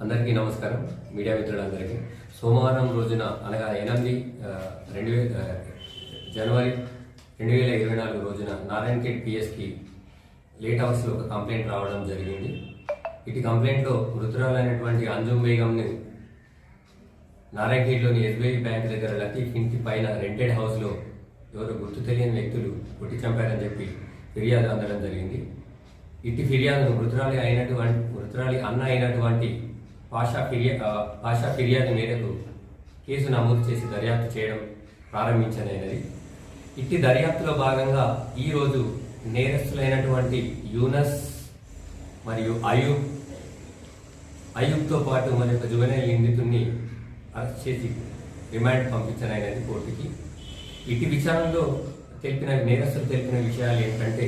అందరికీ నమస్కారం. మీడియా మిత్రులందరికీ సోమవారం రోజున అనగా 8 జనవరి 2024 రోజున నారాయణఖేడ్ పిఎస్కి లేట్ అవర్స్లో ఒక కంప్లైంట్ రావడం జరిగింది. ఇటు కంప్లైంట్లో మృతురాలైనటువంటి అంజుమ్ బేగంని నారాయణఖేడ్లోని ఎస్బీఐ బ్యాంక్ దగ్గర లతీఫ్ ఇంటి పైన రెంటెడ్ హౌస్లో ఎవరో గుర్తు తెలియని వ్యక్తులు కొట్టి చంపారని చెప్పి ఫిర్యాదు అందడం జరిగింది. ఇటు ఫిర్యాదును మృతురాలి అన్న అయినటువంటి పాషా ఫిర్యాదు మేరకు కేసు నమోదు చేసి దర్యాప్తు చేయడం ప్రారంభించనైనది. ఇట్టి దర్యాప్తులో భాగంగా ఈరోజు నేరస్తులైనటువంటి యూనస్ మరియు అయూబ్తో పాటు మరి ఒక జువెనైల్ నిందితుడిని అరెస్ట్ చేసి రిమాండ్ పంపించనైనది కోర్టుకి. ఇటు విచారణలో నేరస్తులు తెలిపిన విషయాలు ఏంటంటే